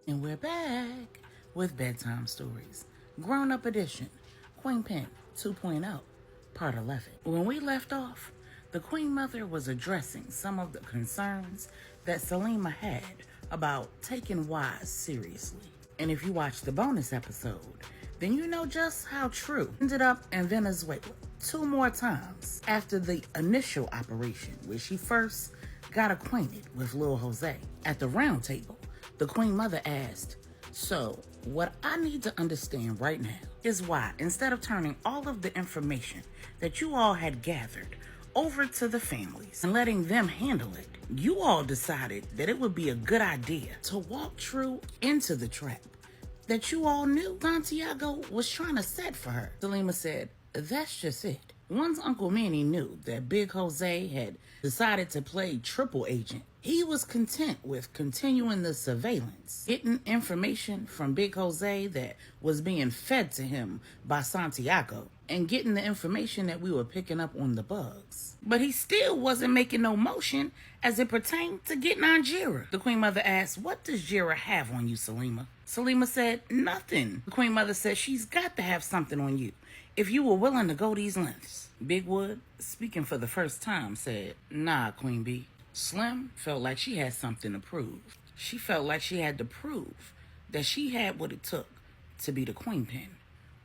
And we're back with Bedtime Stories, Grown-Up Edition, Queenpin 2.0, Part 11. When we left off, the Queen Mother was addressing some of the concerns that Selima had about taking Wise seriously. And if you watch the bonus episode, then you know just how Tru ended up in Venezuela 2 more times after the initial operation where she first got acquainted with Lil Jose. At the round table, the Queen Mother asked, "So, what I need to understand right now is why, instead of turning all of the information that you all had gathered over to the families and letting them handle it, you all decided that it would be a good idea to walk Tru into the trap that you all knew Santiago was trying to set for her." Selima said, "That's just it. Once Uncle Manny knew that Big Jose had decided to play triple agent, he was content with continuing the surveillance, getting information from Big Jose that was being fed to him by Santiago, and getting the information that we were picking up on the bugs. But he still wasn't making no motion as it pertained to getting on Jira." The Queen Mother asked, "What does Jira have on you, Selima?" Selima said, "Nothing." The Queen Mother said, "She's got to have something on you if you were willing to go these lengths." Big Wood, speaking for the first time, said, "Nah, Queen Bee." Slim felt like she had something to prove. She felt like she had to prove that she had what it took to be the Queenpin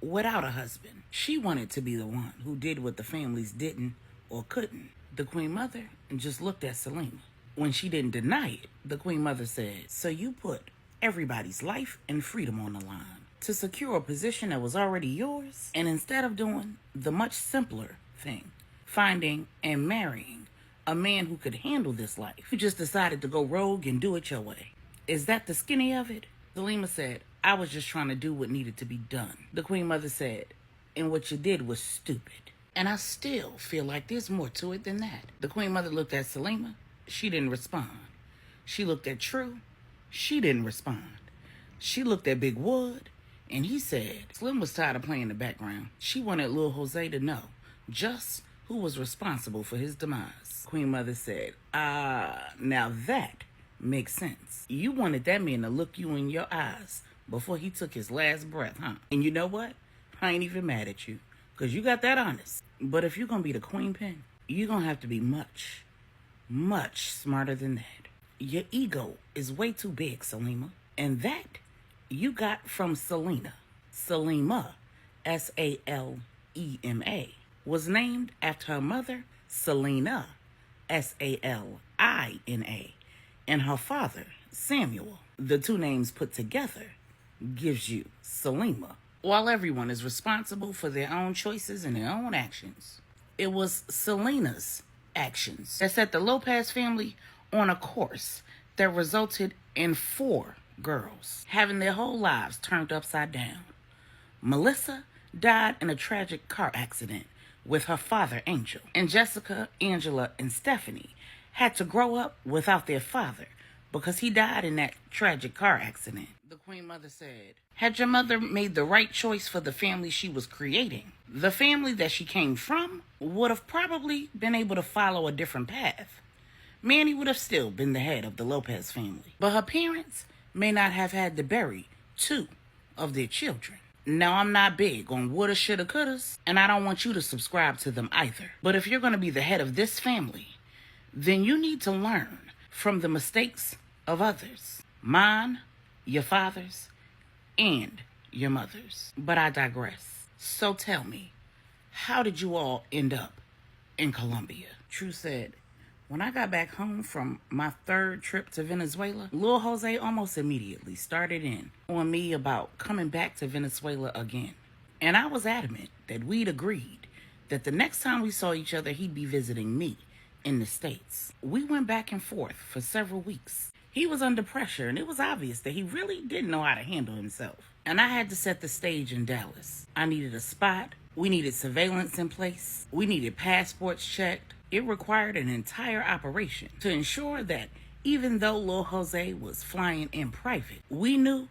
without a husband. She wanted to be the one who did what the families didn't or couldn't. The Queen Mother just looked at Selima. When she didn't deny it, the Queen Mother said, "So you put everybody's life and freedom on the line to secure a position that was already yours? And instead of doing the much simpler thing, finding and marrying a man who could handle this life, you just decided to go rogue and do it your way. Is that the skinny of it?" Selima said, "I was just trying to do what needed to be done." The Queen Mother said, "And what you did was stupid. And I still feel like there's more to it than that." The Queen Mother looked at Selima. She didn't respond. She looked at Tru. She didn't respond. She looked at Big Wood, and he said Slim was tired of playing the background. She wanted Lil Jose to know just who was responsible for his demise. Queen Mother said, now that makes sense. You wanted that man to look you in your eyes before he took his last breath, huh? And you know what? I ain't even mad at you, because you got that honest. But if you're going to be the Queenpin, you're going to have to be much, much smarter than that. Your ego is way too big, Selima. And that you got from Selena. Selima, Salema, was named after her mother, Selena, Salina, and her father, Samuel. The two names put together gives you Selima. While everyone is responsible for their own choices and their own actions, it was Selena's actions that set the Lopez family on a course that resulted in 4 girls having their whole lives turned upside down. Melissa died in a tragic car accident with her father, Angel. And Jessica, Angela, and Stephanie had to grow up without their father because he died in that tragic car accident. The Queen Mother said, had your mother made the right choice for the family she was creating, the family that she came from would have probably been able to follow a different path. Manny would have still been the head of the Lopez family, but her parents may not have had to bury 2 of their children. Now, I'm not big on woulda, shoulda, couldas, and I don't want you to subscribe to them either. But if you're going to be the head of this family, then you need to learn from the mistakes of others. Mine, your father's, and your mother's. But I digress. So tell me, how did you all end up in Colombia? Tru said, when I got back home from my 3rd trip to Venezuela, Lil Jose almost immediately started in on me about coming back to Venezuela again. And I was adamant that we'd agreed that the next time we saw each other, he'd be visiting me in the States. We went back and forth for several weeks. He was under pressure, and it was obvious that he really didn't know how to handle himself. And I had to set the stage in Dallas. I needed a spot. We needed surveillance in place. We needed passports checked. It required an entire operation to ensure that even though Lil Jose was flying in private, we knew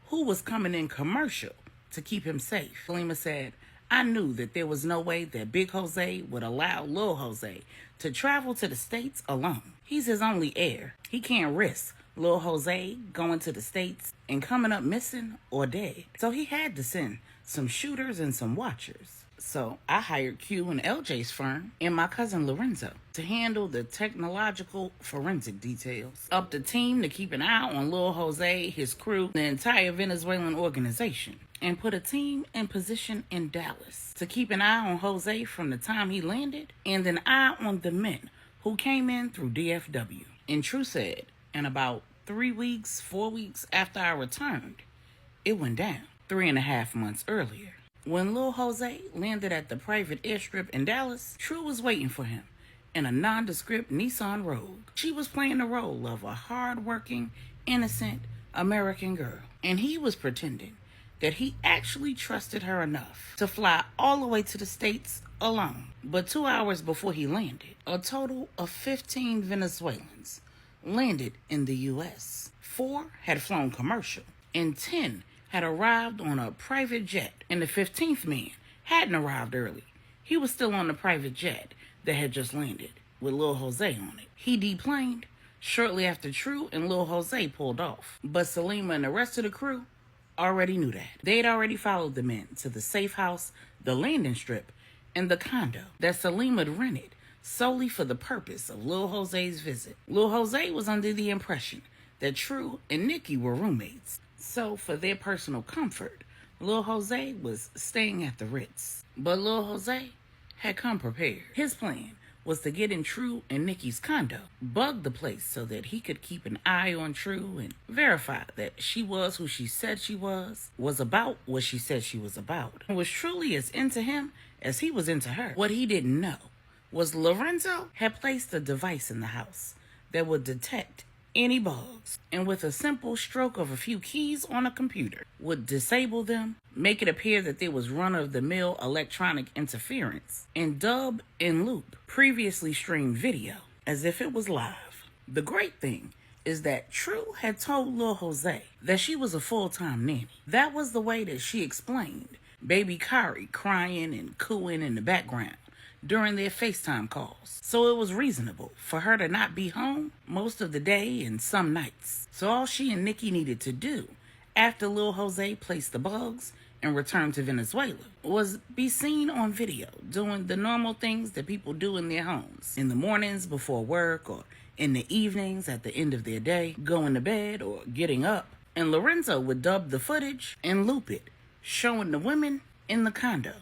who was coming in commercial to keep him safe. Selima said, I knew that there was no way that Big Jose would allow Lil Jose to travel to the States alone. He's his only heir. He can't risk Lil Jose going to the States and coming up missing or dead. So he had to send some shooters and some watchers. So I hired Q and LJ's firm and my cousin Lorenzo to handle the technological forensic details. Up the team to keep an eye on Lil Jose, his crew, the entire Venezuelan organization. And put a team in position in Dallas to keep an eye on Jose from the time he landed and an eye on the men who came in through DFW. And Tru said, in about 4 weeks after I returned, it went down 3.5 months earlier. When Lil Jose landed at the private airstrip in Dallas, Tru was waiting for him in a nondescript Nissan Rogue. She was playing the role of a hard-working, innocent American girl, and he was pretending that he actually trusted her enough to fly all the way to the States alone. But 2 hours before he landed, a total of 15 Venezuelans landed in the U.S. 4 had flown commercial, and 10 had arrived on a private jet, and the 15th man hadn't arrived early. He was still on the private jet that had just landed, with Lil Jose on it. He deplaned shortly after Tru and Lil Jose pulled off, but Salima and the rest of the crew already knew that. They'd already followed the men to the safe house, the landing strip, and the condo that Salima had rented solely for the purpose of Lil Jose's visit. Lil Jose was under the impression that Tru and Nikki were roommates. So for their personal comfort, Lil Jose was staying at the Ritz. But Lil Jose had come prepared. His plan was to get in Tru and Nikki's condo, bug the place so that he could keep an eye on Tru and verify that she was who she said she was about what she said she was about, and was truly as into him as he was into her. What he didn't know was Lorenzo had placed a device in the house that would detect any bugs, and with a simple stroke of a few keys on a computer, would disable them, make it appear that there was run-of-the-mill electronic interference, and dub and loop previously streamed video as if it was live. The great thing is that Tru had told Lil Jose that she was a full-time nanny. That was the way that she explained baby Kari crying and cooing in the background during their FaceTime calls. So it was reasonable for her to not be home most of the day and some nights. So all she and Nikki needed to do after Lil Jose placed the bugs and returned to Venezuela was be seen on video doing the normal things that people do in their homes. In the mornings before work, or in the evenings at the end of their day, going to bed or getting up. And Lorenzo would dub the footage and loop it, showing the women in the condo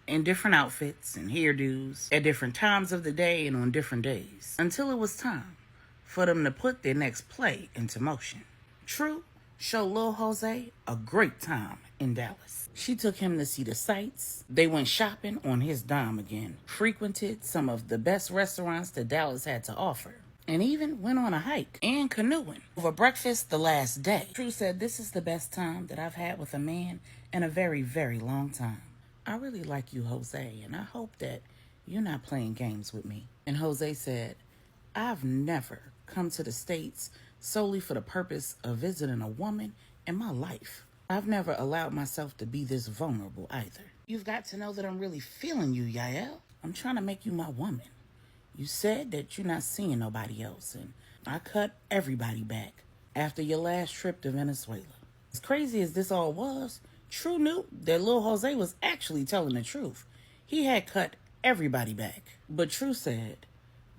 in different outfits and hairdos at different times of the day and on different days, until it was time for them to put their next play into motion. Tru showed Lil Jose a great time in Dallas. She took him to see the sights. They went shopping on his dime again, frequented some of the best restaurants that Dallas had to offer, and even went on a hike and canoeing over breakfast the last day. Tru said, "This is the best time that I've had with a man in a very, very long time. I really like you, Jose, and I hope that you're not playing games with me." And Jose said, "I've never come to the States solely for the purpose of visiting a woman in my life. I've never allowed myself to be this vulnerable either. You've got to know that I'm really feeling you, Yael. I'm trying to make you my woman. You said that you're not seeing nobody else, and I cut everybody back after your last trip to Venezuela." As crazy as this all was, Tru knew that Lil Jose was actually telling the truth. He had cut everybody back. But Tru said,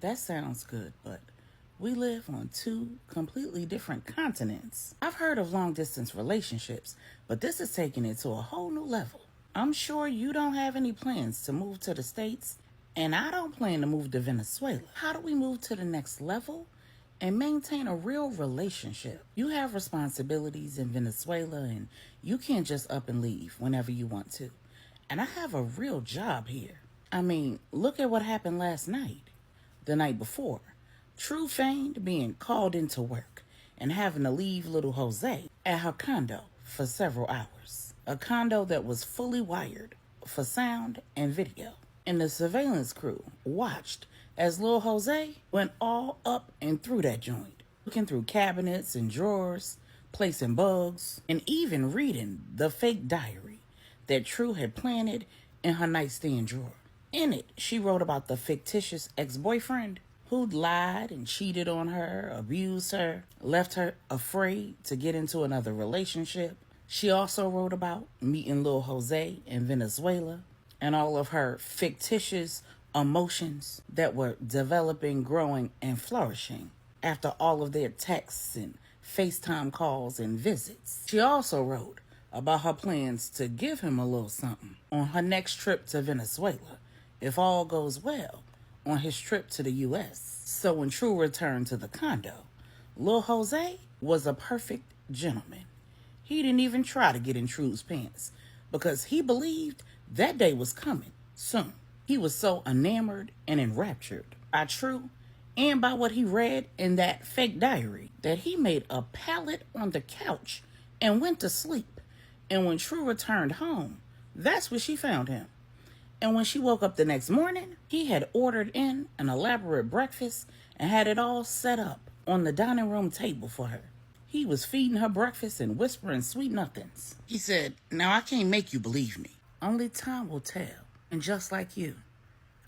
"That sounds good, but we live on 2 completely different continents. I've heard of long-distance relationships, but this is taking it to a whole new level. I'm sure you don't have any plans to move to the States, and I don't plan to move to Venezuela. How do we move to the next level and maintain a real relationship? You have responsibilities in Venezuela, and you can't just up and leave whenever you want to. And I have a real job here. I mean, look at what happened last night. The night before, Tru feigned being called into work and having to leave little Jose at her condo for several hours. A condo that was fully wired for sound and video. And the surveillance crew watched as Lil Jose went all up and through that joint, looking through cabinets and drawers, placing bugs, and even reading the fake diary that Tru had planted in her nightstand drawer. In it, she wrote about the fictitious ex-boyfriend who'd lied and cheated on her, abused her, left her afraid to get into another relationship. She also wrote about meeting Lil Jose in Venezuela and all of her fictitious emotions that were developing, growing, and flourishing after all of their texts and FaceTime calls and visits. She also wrote about her plans to give him a little something on her next trip to Venezuela, if all goes well, on his trip to the U.S. So when Tru returned to the condo, Lil Jose was a perfect gentleman. He didn't even try to get in Tru's pants because he believed that day was coming soon. He was so enamored and enraptured by Tru and by what he read in that fake diary that he made a pallet on the couch and went to sleep. And when Tru returned home, that's where she found him. And when she woke up the next morning, he had ordered in an elaborate breakfast and had it all set up on the dining room table for her. He was feeding her breakfast and whispering sweet nothings. He said, "Now I can't make you believe me. Only time will tell. And just like you,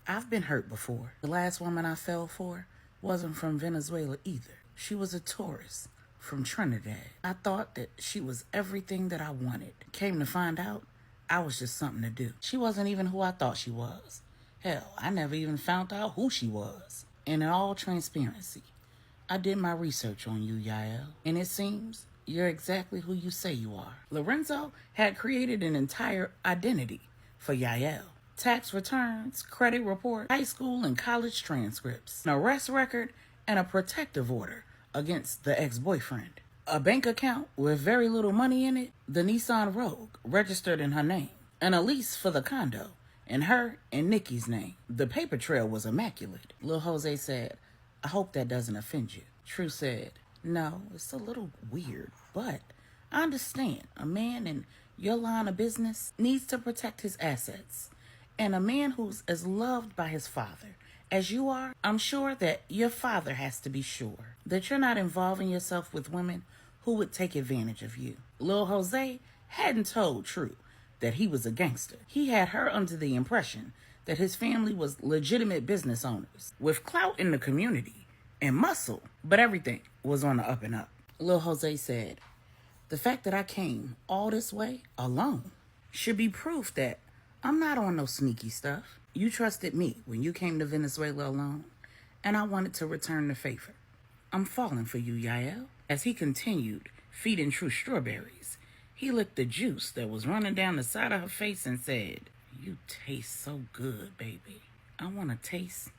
I've been hurt before. The last woman I fell for wasn't from Venezuela either. She was a tourist from Trinidad. I thought that she was everything that I wanted. Came to find out, I was just something to do. She wasn't even who I thought she was. Hell, I never even found out who she was. And in all transparency, I did my research on you, Yael, and it seems you're exactly who you say you are." Lorenzo had created an entire identity for Yael. Tax returns, credit report, high school and college transcripts, an arrest record, and a protective order against the ex-boyfriend. A bank account with very little money in it, the Nissan Rogue registered in her name, and a lease for the condo in her and Nikki's name. The paper trail was immaculate. Lil Jose said, "I hope that doesn't offend you." Tru said, "No, it's a little weird, but I understand a man in your line of business needs to protect his assets. And a man who's as loved by his father as you are, I'm sure that your father has to be sure that you're not involving yourself with women who would take advantage of you." Lil Jose hadn't told Tru that he was a gangster. He had her under the impression that his family was legitimate business owners with clout in the community and muscle, but everything was on the up and up. Lil Jose said, "The fact that I came all this way alone should be proof that I'm not on no sneaky stuff. You trusted me when you came to Venezuela alone, and I wanted to return the favor. I'm falling for you, Yael." As he continued feeding Tru strawberries, he licked the juice that was running down the side of her face and said, "You taste so good, baby. I want to taste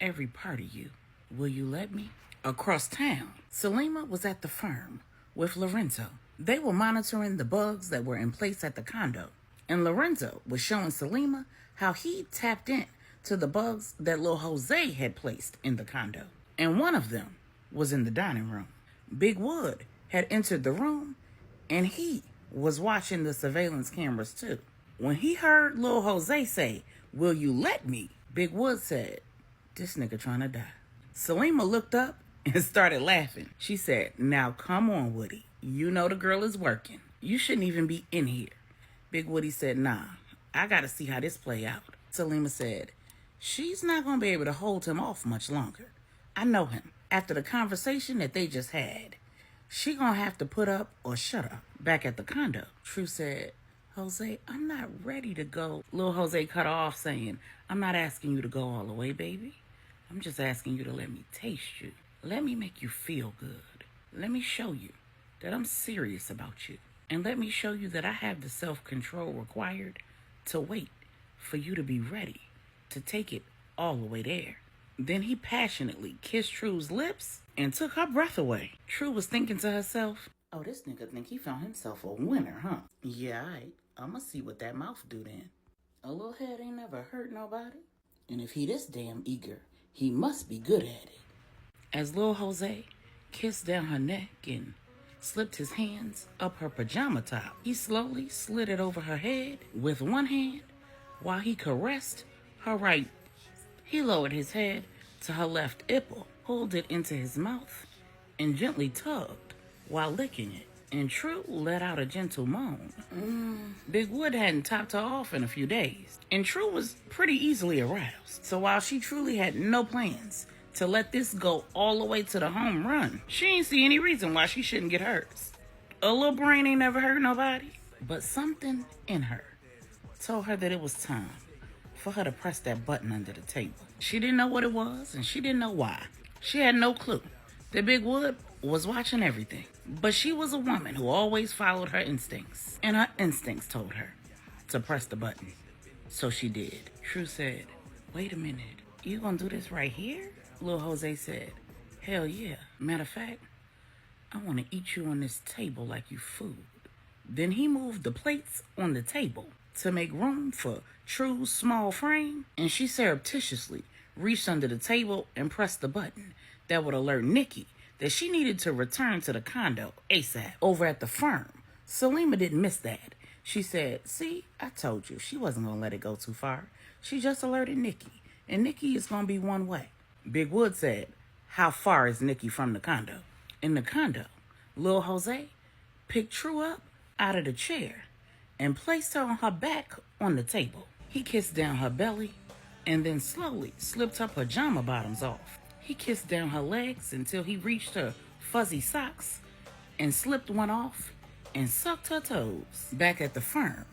every part of you. Will you let me?" Across town, Selima was at the firm with Lorenzo. They were monitoring the bugs that were in place at the condo, and Lorenzo was showing Selima how he tapped in to the bugs that Lil Jose had placed in the condo. And one of them was in the dining room. Big Wood had entered the room, and he was watching the surveillance cameras too. When he heard Lil Jose say, "Will you let me?" Big Wood said, "This nigga trying to die." Selima looked up and started laughing. She said, "Now come on, Woody. You know the girl is working. You shouldn't even be in here." Big Woody said, "Nah, I gotta see how this play out." Selima said, "She's not gonna be able to hold him off much longer. I know him. After the conversation that they just had, she gonna have to put up or shut up." Back at the condo, Tru said, "Jose, I'm not ready to go." Lil Jose cut her off saying, "I'm not asking you to go all the way, baby. I'm just asking you to let me taste you. Let me make you feel good. Let me show you that I'm serious about you. And let me show you that I have the self-control required to wait for you to be ready to take it all the way there." Then he passionately kissed Tru's lips and took her breath away. Tru was thinking to herself, "Oh, this nigga think he found himself a winner, huh? Yeah, alright. I'ma see what that mouth do then. A little head ain't never hurt nobody. And if he this damn eager, he must be good at it." As Lil Jose kissed down her neck and slipped his hands up her pajama top, he slowly slid it over her head with one hand while he caressed her right. He lowered his head to her left nipple, pulled it into his mouth, and gently tugged while licking it. And Tru let out a gentle moan. Big Wood hadn't topped her off in a few days, and Tru was pretty easily aroused. So while she truly had no plans to let this go all the way to the home run. She ain't see any reason why she shouldn't get hers. A little brain ain't never hurt nobody. But something in her told her that it was time for her to press that button under the table. She didn't know what it was, and she didn't know why. She had no clue that Big Wood was watching everything. But she was a woman who always followed her instincts, and her instincts told her to press the button. So she did. Tru said, "Wait a minute, you gonna do this right here?" Lil Jose said, "Hell yeah. Matter of fact, I want to eat you on this table like you food." Then he moved the plates on the table to make room for Tru's small frame, and she surreptitiously reached under the table and pressed the button that would alert Nikki that she needed to return to the condo ASAP. Over at the firm, Salima didn't miss that. She said, "See, I told you she wasn't going to let it go too far. She just alerted Nikki, and Nikki is going to be one way." Big Wood said, "How far is Nikki from the condo?" In the condo, Lil Jose picked Tru up out of the chair and placed her on her back on the table. He kissed down her belly and then slowly slipped her pajama bottoms off. He kissed down her legs until he reached her fuzzy socks and slipped one off and sucked her toes. Back at the firm,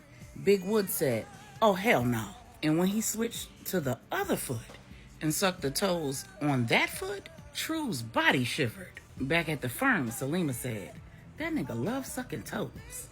Big Wood said, "Oh, hell no." And when he switched to the other foot and sucked the toes on that foot, Tru's body shivered. Back at the firm, Salima said, "That nigga loves sucking toes."